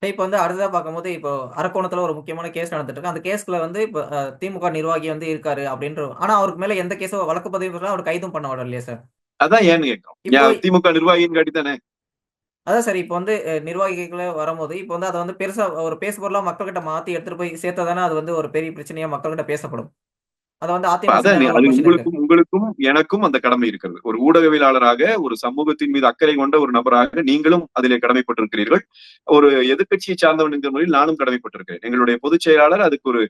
இப்ப வந்து அடுத்ததா பார்க்கும்போது, இப்போ அரக்கோணத்துல ஒரு முக்கியமான கேஸ் நடந்துட்டு இருக்கு. அந்த கேஸ்ல வந்து இப்ப திமுக நிர்வாகி வந்து இருக்காரு அப்படின்ற ஆனா அவருக்கு மேல எந்த கேஸும் வழக்கு பதிவு பண்ணல. அவர கைதும் பண்ண விடலையா சார்? அதான் ஏன்னு கேட்கிறோம். இப்போ திமுக நிர்வாகின்னு காட்டித்தானே. அதான் சார் இப்ப வந்து நிர்வாகிகள வரும்போது, இப்ப வந்து அத வந்து பெருசா ஒரு பேசுபொருளா மக்கள்கிட்ட மாத்தி எடுத்துட்டு போய் சேர்த்தா தானே அது வந்து ஒரு பெரிய பிரச்சனையா மக்கள்கிட்ட பேசப்படும். அத வந்து அதிமுக அதான் செஞ்சாங்கன்னு அது ஒரு கொஸ்டின் இருக்கு. உங்களுக்கும் எனக்கும் அந்த கடமை இருக்கிறது. ஒரு ஊடகவியலாளராக, ஒரு சமூகத்தின் மீது அக்கறை கொண்ட ஒரு நபராக நீங்களும் அதிலே கடமைப்பட்டிருக்கிறீர்கள். ஒரு எதிர்க்கட்சியை சார்ந்தவன் என்கிற முறையில் நானும் கடமைப்பட்டிருக்கிறேன். எங்களுடைய பொதுச் செயலாளர் அதுக்கு ஒரு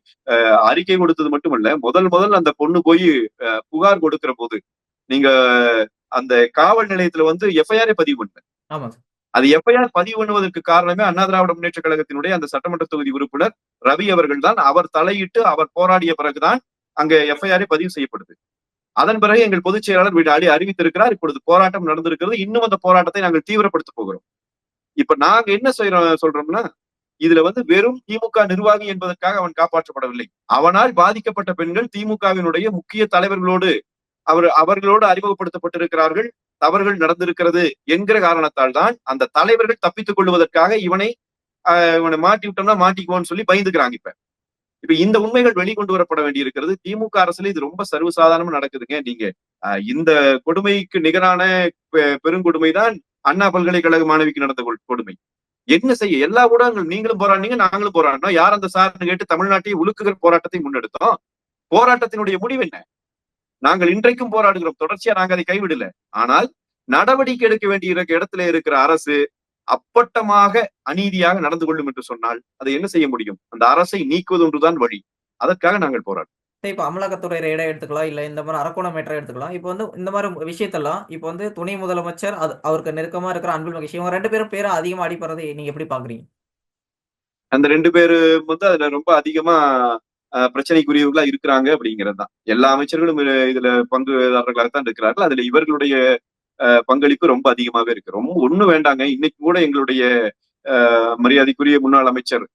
அறிக்கை கொடுத்தது மட்டுமல்ல, முதல் அந்த பொண்ணு போய் புகார் கொடுக்கிற போது, நீங்க அந்த காவல் நிலையத்துல வந்து எஃப்ஐஆர் பதிவு பண்ணல. ஆமா சார். அது எஃப்ஐஆர் பதிவு பண்ணுவதற்கு காரணமே அண்ணா திராவிட முன்னேற்ற கழகத்தினுடைய அந்த சட்டமன்ற தொகுதி உறுப்பினர் ரவி அவர்கள் தான். அவர் தலையிட்டு அவர் போராடிய பிறகுதான் அங்க எஃப்ஐஆர் பதிவு செய்யப்படுது. அதன் பிறகு எங்கள் பொதுச் செயலாளர் வீடு அறிவித்திருக்கிறார். இப்பொழுது போராட்டம் நடந்திருக்கிறது. இன்னும் அந்த போராட்டத்தை நாங்கள் தீவிரப்படுத்த போகிறோம். இப்ப நாங்க என்ன சொல்றோம்னா, இதுல வந்து வெறும் திமுக நிர்வாகி என்பதற்காக அவன் காப்பாற்றப்படவில்லை. அவனால் பாதிக்கப்பட்ட பெண்கள் திமுகவினுடைய முக்கிய தலைவர்களோடு அவர்களோடு அறிமுகப்படுத்தப்பட்டிருக்கிறார்கள். தவறுகள் நடந்திருக்கிறது என்கிற காரணத்தால் தான் அந்த தலைவர்கள் தப்பித்துக் கொள்வதற்காக இவனை மாட்டி விட்டோம்னா மாட்டிக்குவோன்னு சொல்லி பயந்துக்கிறாங்க. இப்ப இந்த உண்மைகள் வெளிக்கொண்டு வரப்பட வேண்டி இருக்கிறது. திமுக அரசுல இது ரொம்ப சர்வசாதாரணமா நடக்குதுங்க. நீங்க இந்த கொடுமைக்கு நிகரான பெருங்கொடுமை தான் அண்ணா பல்கலைக்கழக மாணவிக்கு நடந்த கொடுமை. என்ன செய்ய எல்லா ஊடகங்கள் நீங்களும் போராடினீங்க, நாங்களும் போராடினோம். யார் அந்த சார்னு கேட்டு தமிழ்நாட்டை உலுக்குகிற போராட்டத்தை முன்னெடுத்தோம். போராட்டத்தினுடைய முடிவு என்ன? நாங்கள் இன்றைக்கும் போராடுகிறோம். தொடர்ச்சியா நாங்க அதை கைவிடல. ஆனால் நடவடிக்கை எடுக்க வேண்டிய இடத்துல இருக்கிற அரசு அப்பட்டமாக அநீதியாக நடந்து கொள்ளும் என்று சொன்னால் அதை என்ன செய்ய முடியும்? அந்த அரசை நீக்குவது ஒன்றுதான் வழி. அதற்காக நாங்கள் போராடுறோம். இப்ப அமலாக்கத்துறை ரெய்டா எடுத்துக்கலாம். இல்ல இந்த மாரி அரக்கோணம் மேட்டரா எடுத்துக்கலாம். இப்ப வந்து இந்த மாரி விஷயத்தெல்லாம் இப்ப வந்து துணை முதலமைச்சர் அவருக்கு நெருக்கமா இருக்கிற அன்பில் மகேஷ் இவங்க 2 பேரும் பேரும் அதிகமா அடிபடுறதை நீங்க எப்படி பார்க்குறீங்க? அந்த 2 பேரு வந்து அதுல ரொம்ப அதிகமா பிரச்சனைக்குரியவர்களா இருக்கிறாங்க அப்படிங்கிறது தான். எல்லா அமைச்சர்களும் இதுல பங்குதாரர்களாகத்தான் இருக்கிறார்கள். அதுல இவர்களுடைய பங்களிப்பு ரொம்ப அதிகமாவே இருக்கு. ரொம்ப ஒண்ணும் வேண்டாங்க. இன்னைக்கு கூட எங்களுடைய மரியாதைக்குரிய முன்னாள் அமைச்சர்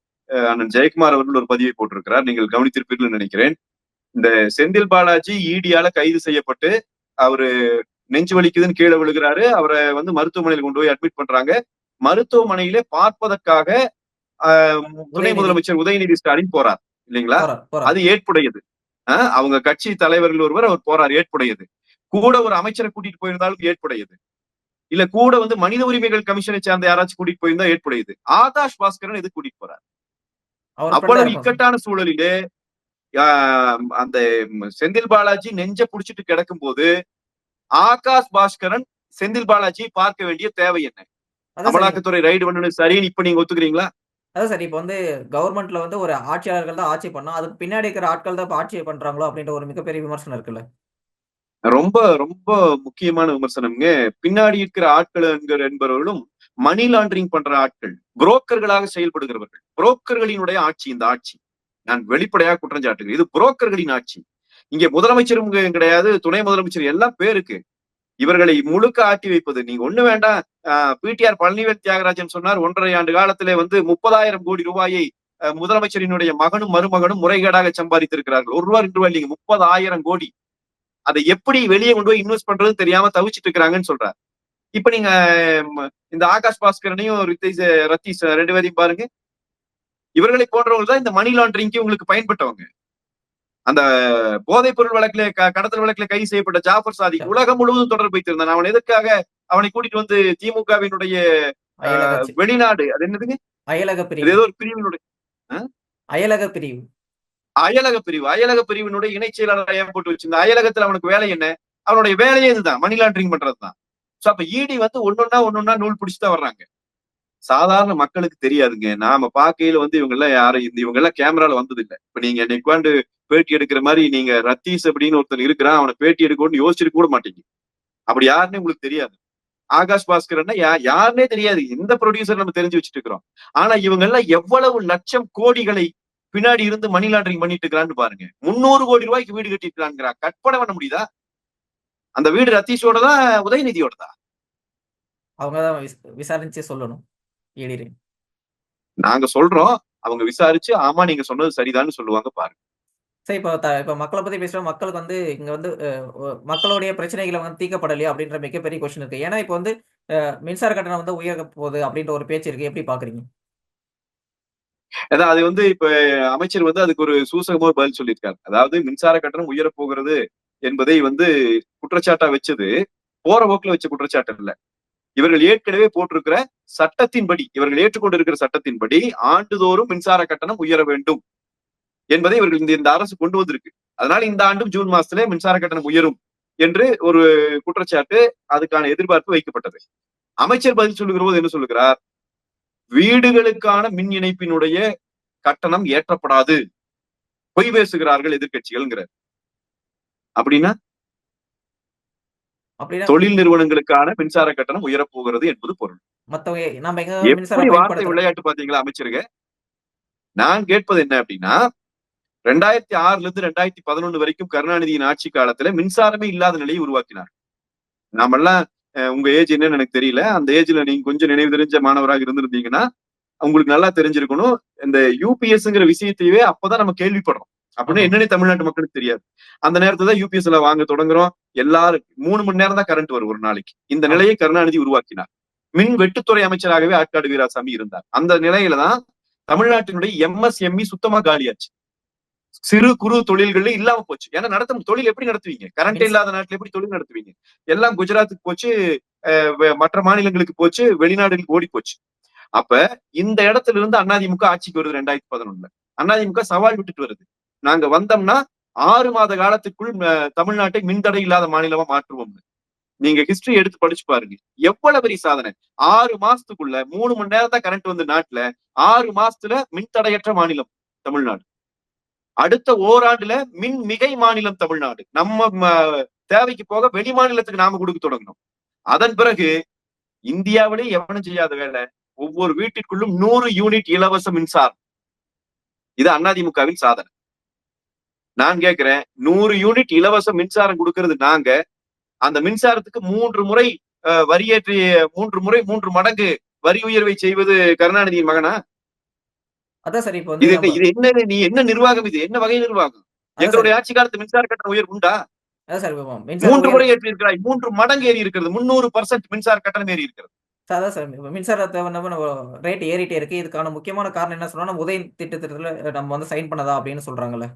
அண்ணன் ஜெயக்குமார் அவர்கள் ஒரு பதிவை போட்டிருக்கிறார். நீங்கள் கவனித்திருப்பீர்கள் நினைக்கிறேன். இந்த செந்தில் பாலாஜி ஈடியால கைது செய்யப்பட்டு அவரு நெஞ்சு வலிக்குதுன்னு கீழே விழுகிறாரு. அவரை வந்து மருத்துவமனையில் கொண்டு போய் அட்மிட் பண்றாங்க. மருத்துவமனையிலே பார்ப்பதற்காக துணை முதலமைச்சர் உதயநிதி ஸ்டாலின் போறார் இல்லைங்களா? அது ஏற்புடையது. அவங்க கட்சி தலைவர்கள் ஒருவர் அவர் போறார், ஏற்புடையது. கூட ஒரு அமைச்சரை கூட்டிட்டு போயிருந்தாலும் ஏற்புடையது. இல்ல கூட வந்து மனித உரிமைகள் கமிஷனை சேர்ந்த யாராச்சும் கூட்டிட்டு போயிருந்தா ஏற்புடையது. ஆகாஷ் பாஸ்கரன் எது கூட்டிட்டு போறார்? அவ்வளவு இக்கட்டான சூழலிலே அந்த செந்தில் பாலாஜி நெஞ்ச புடிச்சிட்டு கிடக்கும் போது ஆகாஷ் பாஸ்கரன் செந்தில் பாலாஜியை பார்க்க வேண்டிய தேவை என்ன? அமலாக்கத்துறை ரைடு பண்ணணும் சரின்னு இப்ப நீங்க ஒத்துக்கிறீங்களா? அதான் சார் இப்ப வந்து கவர்மெண்ட்ல வந்து ஒரு ஆட்சியாளர்கள் தான் ஆட்சி பண்ணா அதுக்கு பின்னாடி இருக்கிற ஆட்கள் தான் இப்ப ஆட்சியை பண்றாங்களோ அப்படின்ற ஒரு மிகப்பெரிய விமர்சனம் இருக்குல்ல. ரொம்ப ரொம்ப முக்கியமான விமர்சனம்ங்க. பின்னாடி இருக்கிற ஆட்கள் என்பவர்களும் மணி லாண்டரிங் பண்ற ஆட்கள், புரோக்கர்களாக செயல்படுகிறவர்கள். புரோக்கர்களினுடைய ஆட்சி இந்த ஆட்சி. நான் வெளிப்படையாக குற்றம் சாட்டுகிறேன். இது புரோக்கர்களின் ஆட்சி. இங்க முதலமைச்சரும் கிடையாது, துணை முதலமைச்சர் எல்லாம் பேருக்கு. இவர்களை முழுக்க ஆட்டி வைப்பது. நீங்க ஒண்ணு வேண்டாம். பிடிஆர் பழனிவேல் தியாகராஜன் சொன்னார் 1.5 ஆண்டு காலத்திலே வந்து 30,000 கோடி ரூபாயை முதலமைச்சரினுடைய மகனும் மருமகனும் முறைகேடாக சம்பாதித்திருக்கிறார்கள். ₹1 2 இல்லைங்க, 30,000 கோடி. அதை எப்படி வெளியே கொண்டு போய் இன்வெஸ்ட் பண்றது தெரியாம தவிச்சிட்டு இருக்கிறாங்கன்னு சொல்றாரு. இப்ப நீங்க இந்த ஆகாஷ் பாஸ்கரனையும் ரத்தீஷ் 2 பேரையும் பாருங்க. இவர்களை போன்றவங்க தான் இந்த மணி லாண்டரிங்க்கு உங்களுக்கு பயன்பட்டவங்க. அந்த போதைப் பொருள் வழக்கிலே கடத்தல் வழக்கிலே கைது செய்யப்பட்ட ஜாஃபர் சாதிக் உலகம் முழுவதும் தொடர்பு வைத்திருந்தான். அவன் எதற்காக அவனை கூட்டிட்டு வந்து திமுகவினுடைய வெளிநாடு அது என்னதுங்க, அயலக பிரிவு, ஏதோ ஒரு பிரிவினுடைய அயலக பிரிவு அயலக பிரிவினுடைய இணை செயலாளர் ஏன் போட்டு வச்சிருந்த அயலகத்துல அவனுக்கு வேலை என்ன? அவனுடைய வேலையே இதுதான், மணி லாண்டரிங் பண்றதுதான். சோ அப்ப இடி வந்து ஒன்னொன்னா நூல் பிடிச்சுதான் வர்றாங்க. சாதாரண மக்களுக்கு தெரியாதுங்க. நாம பார்க்கையில வந்து இவங்க எல்லாம் யாரும் இவங்க எல்லாம் கேமரால வந்தது இல்ல. இப்ப நீங்க என்னை உட்காந்து பேட்டி எடுக்கிற மாதிரி நீங்க ரத்தீஷ் அப்படின்னு ஒருத்தன் இருக்கிறான், அவனை பேட்டி எடுக்கணும்னு யோசிச்சிருக்க கூட மாட்டீங்க. அப்படி யாருன்னே உங்களுக்கு தெரியாது. ஆகாஷ் பாஸ்கர்னா யாருன்னே தெரியாது. எந்த ப்ரொடியூசர் நம்ம தெரிஞ்சு வச்சுட்டு இருக்கிறோம். ஆனா இவங்க எல்லாம் எவ்வளவு லட்சம் கோடிகளை பின்னாடி இருந்து மணி லாண்டரிங் பண்ணிட்டு இருக்கிறான்னு பாருங்க. 300 கோடி ரூபாய்க்கு வீடு கட்டிருக்காங்கிறா. கற்பனை பண்ண முடியுதா? அந்த வீடு ரத்தீஷோடதா, உதயநிதியோடதா? அவங்க தான் விசாரிச்சு சொல்லணும். இடி. நாங்க சொல்றோம். அவங்க விசாரிச்சு, ஆமா நீங்க சொன்னது சரிதான்னு சொல்லுவாங்க பாருங்க. சரி இப்ப மக்கள பத்தி பேசுறோம். மக்களுக்கு வந்து இங்க வந்து மக்களுடைய பிரச்சனைகள வந்து தீர்க்கப்படலையா அப்படின்ற மிகப்பெரிய கொஸ்டின் இருக்கு. ஏன்னா இப்ப வந்து மின்சார கட்டணம் வந்து உயர போகுது அப்படின்ற ஒரு பேச்சு இருக்கு. எப்படி பார்க்குறீங்க? அது வந்து இப்ப அமைச்சர் வந்து அதுக்கு ஒரு சூசகமா பதில் சொல்லியிருக்காரு. அதாவது மின்சார கட்டணம் உயரப் போகிறது என்பதை வந்து குற்றச்சாட்டா வச்சது, போற போக்குல வச்ச குற்றச்சாட்டு இல்ல. இவர்கள் ஏற்கனவே போட்டிருக்கிற சட்டத்தின்படி, இவர்கள் ஏற்றுக்கொண்டிருக்கிற சட்டத்தின்படி ஆண்டுதோறும் மின்சார கட்டணம் உயர வேண்டும் என்பதை இவர்கள் இந்த அரசு கொண்டு வந்திருக்கு. அதனால இந்த ஆண்டும் ஜூன் மாசத்துல மின்சார கட்டணம் உயரும் என்று ஒரு குற்றச்சாட்டு, அதுக்கான எதிர்பார்ப்பு வைக்கப்பட்டது. அமைச்சர் பதில் சொல்லுகிற போது என்ன சொல்லுகிறார்? வீடுகளுக்கான மின் இணைப்பினுடைய கட்டணம் ஏற்றப்படாது, பொய் பேசுகிறார்கள் எதிர்க்கட்சிகள்ங்கிறார். அப்படின்னா அப்படின்னா தொழில் நிறுவனங்களுக்கான மின்சார கட்டணம் உயரப்போகிறது என்பது பொருள். மத்தவங்க நாம எங்க எப்படி மின்சாரம் வார்த்தை பயன்படுத்துறோம். விளையாட்டு பாத்தீங்களா அமைச்சருங்க? நான் கேட்பது என்ன அப்படின்னா, 2006ல இருந்து 2011 வரைக்கும் கருணாநிதியின் ஆட்சி காலத்துல மின்சாரமே இல்லாத நிலையை உருவாக்கினார். நாமெல்லாம் உங்க ஏஜ் என்னன்னு எனக்கு தெரியல. அந்த ஏஜ்ல நீங்க கொஞ்சம் நினைவு தெரிஞ்ச மாணவராக இருந்திருந்தீங்கன்னா, உங்களுக்கு நல்லா தெரிஞ்சிருக்கணும். இந்த யூபிஎஸ்ங்கிற விஷயத்தையே அப்பதான் நம்ம கேள்விப்படுறோம். அப்படின்னா ஆமா. என்னன்னே தமிழ்நாட்டு மக்களுக்கு தெரியாது. அந்த நேரத்துல தான் யூபிஎஸ்ல வாங்க தொடங்குறோம். எல்லாரும் 3 மணி நேரம் தான் கரண்ட் வரும் ஒரு நாளைக்கு. இந்த ஆமா. நிலையை கருணாநிதி உருவாக்கினார். மின் வெட்டுத்துறை அமைச்சராகவே ஆற்காடு வீராசாமி இருந்தார். அந்த நிலையில தான் தமிழ்நாட்டினுடைய எம்எஸ்எம்இ சுத்தமா காலியாச்சு. சிறு குறு தொழில்கள் இல்லாம போச்சு. ஏன்னா தொழில் எப்படி நடத்துவீங்க? கரண்ட் மின்ச இல்லாத நாட்டுல எப்படி தொழில் நடத்துவீங்க? எல்லாம் குஜராத்துக்கு போச்சு, மற்ற மாநிலங்களுக்கு போச்சு, வெளிநாடுகளுக்கு ஓடி போச்சு. அப்ப இந்த இடத்துல இருந்து அதிமுக ஆட்சிக்கு வருது 2011. அதிமுக சவால் விட்டுட்டு வருது. நாங்க வந்தோம்னா 6 மாத காலத்துக்குள் தமிழ்நாட்டை மின்தடை இல்லாத மாநிலமா மாற்றுவோம்னு. நீங்க ஹிஸ்டரி எடுத்து படிச்சு பாருங்க. எவ்வளவு பெரிய சாதனை. 6 மாசத்துக்குள்ள 3 மணி நேரம் தான் கரண்ட் வந்து நாட்டுல 6 மாசத்துல மின்தடையற்ற மாநிலம் தமிழ்நாடு. அடுத்த ஓராண்டுல மின் மிகை மாநிலம் தமிழ்நாடு. நம்ம தேவைக்கு போக வெளி மாநிலத்துக்கு நாம கொடுக்க தொடங்கணும். அதன் பிறகு இந்தியாவிலே எவனும் செய்யாத வேலை, ஒவ்வொரு வீட்டிற்குள்ளும் 100 யூனிட் இலவச மின்சாரம். இது அதிமுகவின் சாதனை. நான் கேட்கிறேன், 100 யூனிட் இலவச மின்சாரம் கொடுக்கிறது நாங்க, அந்த மின்சாரத்துக்கு 3 முறை வரியேற்றி 3 முறை 3 மடங்கு வரி உயர்வை செய்வது கருணாநிதியின் மகனா? அதான் சார் இப்ப வந்து இது நம்ம இது என்ன, நீ என்ன நிர்வாகம் இது? என்ன வகை நிர்வாகம்? அதான் சார் எங்களுடைய ஆட்சி காலத்து மின்சார கட்டண உயர்வு உண்டா? அதான் சார் இப்ப மின்சார 3 உயர் முறை ஏற்றி இருக்கிறாய். 3 மடங்கு ஏறி இருக்கிறது. 300% மின்சார கட்டணம் ஏறி இருக்கிறது. அதான் சார் இப்ப மின்சாரத்த நம்ம ரேட் ஏறிட்டே இருக்கு. இதுக்கான முக்கியமான காரணம் என்ன சொன்னா, நம்ம உதய் திட்டத்துல நம்ம வந்து சைன் பண்ணதா அப்படின்னு சொல்றாங்கல்ல.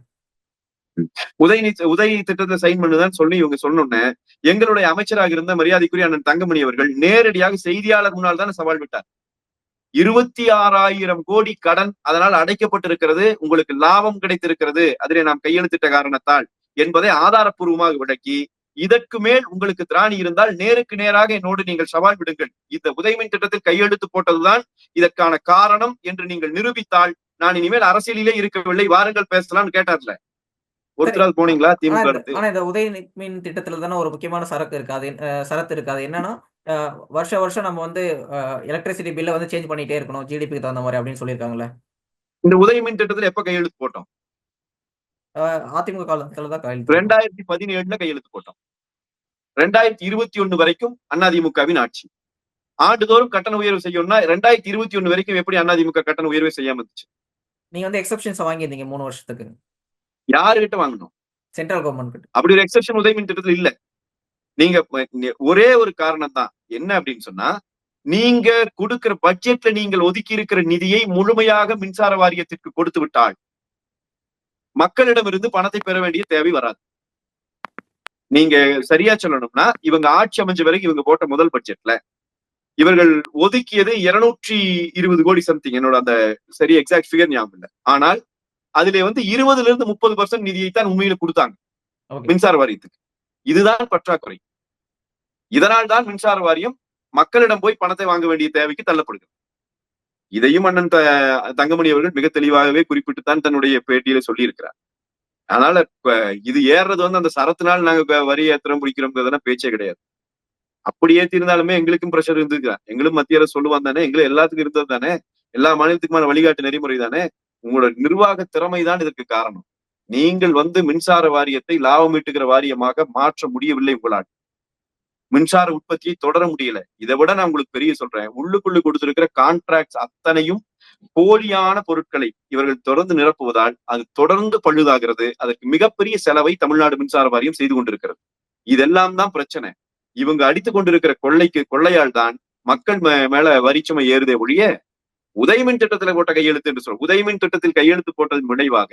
உதய் திட்டத்தை சைன் பண்ணுதான் சொல்லி இவங்க சொன்னோன்னே, எங்களுடைய அமைச்சராக இருந்த மரியாதைக்குரிய அண்ணன் தங்கமணி அவர்கள் நேரடியாக செய்தியாளர் முன்னால் தான் சவால் விட்டார். 26,000 கோடி கடன் அதனால் அடைக்கப்பட்டிருக்கிறது, உங்களுக்கு லாபம் கிடைத்திருக்கிறது, அதிலே நாம் கையெழுத்திட்ட காரணத்தால் என்பதை ஆதாரப்பூர்வமாக விளக்கி, இதற்கு மேல் உங்களுக்கு திராணி இருந்தால் நேருக்கு நேராக என்னோடு நீங்கள் சவால் விடுங்கள். இந்த உதயமின் திட்டத்தில் கையெழுத்து போட்டதுதான் இதற்கான காரணம் என்று நீங்கள் நிரூபித்தால் நான் இனிமேல் அரசியலிலே இருக்கவில்லை, வாருங்கள் பேசலாம்னு கேட்டார்ல. சரி. ஒருத்தராவது போனீங்களா திமுக இருந்து? ஆனா இந்த உதய் மின் திட்டத்துல தானே ஒரு முக்கியமான சரக்கு இருக்கு. அது சரத்து இருக்கு. அது என்னன்னா, அ வருஷம் வருஷம் நம்ம வந்து எலக்ட்ரிசிட்டி பில்ல வந்து சேஞ்ச் பண்ணிட்டே இருக்கணும். ஜிடிபிக்கு தகுந்த மாரி அப்படின்னு சொல்லியிருக்காங்கல்ல. இந்த உதயமின் திட்டத்தில் எப்ப கையெழுத்து போட்டோம்? அ அதிமுக காலத்துல தான் கையெழுத்து போட்டோம். 2017ல கையெழுத்து போட்டோம். 2021 வரைக்கும் அதிமுகவின் ஆட்சி. ஆண்டுதோறும் கட்டண உயர்வு செய்யணும்னா 2021 வரைக்கும் எப்படி அதிமுக கட்டண உயர்வை செய்யாம இருந்துச்சு? நீங்க வந்து எக்செப்ஷன்ஸ் வாங்கியிருந்தீங்க 3 வருஷத்துக்கு. யாருகிட்ட வாங்கணும்? சென்ட்ரல் கவர்ன்மெண்ட் கிட்ட. அப்படி ஒரு எக்ஸெப்ஷன் உதயமின் திட்டத்தில் இல்ல. நீங்க ஒரே ஒரு காரணம் தான். என்ன அப்படின்னு சொன்னா, நீங்க கொடுக்கிற பட்ஜெட்ல நீங்கள் ஒதுக்கி இருக்கிற நிதியை முழுமையாக மின்சார வாரியத்திற்கு கொடுத்து விட்டால் மக்களிடமிருந்து பணத்தை பெற வேண்டிய தேவை வராது. நீங்க சரியா சொல்லணும்னா, இவங்க ஆட்சி அமைஞ்ச பிறகு இவங்க போட்ட முதல் பட்ஜெட்ல இவர்கள் ஒதுக்கியது 220 கோடி சம்திங். என்னோட அந்த சரி எக்ஸாக்ட் ஃபிகர் ஞாபகம் இல்லை. ஆனால் அதிலே வந்து 20ல இருந்து 30% நிதியைத்தான் உண்மையில கொடுத்தாங்க ஓகே. மின்சார வாரியத்துக்கு. இதுதான் பற்றாக்குறை. இதனால் தான் மின்சார வாரியம் மக்களிடம் போய் பணத்தை வாங்க வேண்டிய தேவைக்கு தள்ளப்படுகிறது. இதையும் அண்ணன் தங்கமணி அவர்கள் மிக தெளிவாகவே குறிப்பிட்டுத்தான் தன்னுடைய பேட்டியில சொல்லியிருக்கிறார். அதனால இப்ப இது ஏறுறது வந்து அந்த சரத்தினால் நாங்க வரி ஏத்திரம் பிடிக்கிறோம்ங்கிறதுனா பேச்சே கிடையாது. அப்படி ஏத்தி இருந்தாலுமே எங்களுக்கும் பிரஷர் இருந்துருக்கா. எங்களும் மத்திய அரசு சொல்லுவான் தானே, எங்களும் எல்லாத்துக்கும் இருந்தது தானே, எல்லா மாநிலத்துக்குமான வழிகாட்டு நெறிமுறை தானே. உங்களோட நிர்வாக திறமை தான் இதற்கு காரணம். நீங்கள் மின்சார வாரியத்தை லாபம் ஈட்டுகிற வாரியமாக மாற்ற முடியவில்லை உங்களால். மின்சார உற்பத்தியை தொடர முடியல. இதை விட நான் உங்களுக்கு பெரிய சொல்றேன். உள்ளுக்குள்ள கொடுத்திருக்கிற கான்ட்ராக்ட் அத்தனையும் போலியான பொருட்களை இவர்கள் தொடர்ந்து நிரப்புவதால் அது தொடர்ந்து பழுதாகிறது. அதற்கு மிகப்பெரிய செலவை தமிழ்நாடு மின்சார வாரியம் செய்து கொண்டிருக்கிறது. இதெல்லாம் தான் பிரச்சனை. இவங்க அடித்துக் கொண்டிருக்கிற கொள்ளையால் தான் மக்கள் மேல வரிச்சுமை ஏறுதே ஒழிய உதயமின் திட்டத்தில் போட்ட கையெழுத்து என்று சொல்றோம். உதயமின் திட்டத்தில் கையெழுத்து போட்டதன் விளைவாக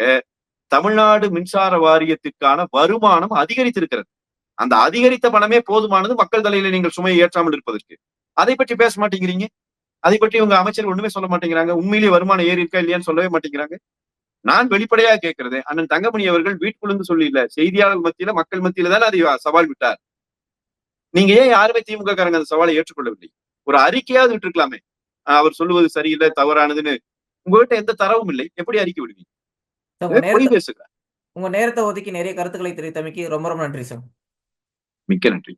தமிழ்நாடு மின்சார வாரியத்திற்கான வருமானம் அதிகரித்திருக்கிறது. அந்த அதிகரித்த பணமே போதுமானது மக்கள் தலையில நீங்கள் சுமையை ஏற்றாமல் இருப்பதற்கு. அதை பற்றி பேச மாட்டேங்கிறீங்க. அதை பற்றி உங்க அமைச்சர் ஒண்ணுமே சொல்ல மாட்டேங்கிறாங்க. உண்மையிலேயே வருமானம் ஏறி இருக்கா இல்லையான்னு சொல்லவே மாட்டேங்கிறாங்க. நான் வெளிப்படையா கேட்கிறேன், அண்ணன் தங்கமணி அவர்கள் வீட்டுக்குள்ளேருந்து சொல்லி இல்ல, செய்தியாளர் மத்தியில மக்கள் மத்தியில தானே அதை சவால் விட்டார். நீங்க ஏன் யாருமே திமுக காரங்க அந்த சவாலை ஏற்றுக்கொள்ளவில்லை? ஒரு அறிக்கையாவது விட்டுருக்கலாமே. அவர் சொல்லுவது சரியில்லை, தவறானதுன்னு. உங்ககிட்ட எந்த தரவும் இல்லை, எப்படி அறிக்கை விடுவீங்க? பொய் பேசுகிறார். உங்க நேரத்தை ஒதுக்கி நிறைய கருத்துக்களை தெரிவித்தமைக்கு ரொம்ப ரொம்ப நன்றி சார். மிக்க நன்றி.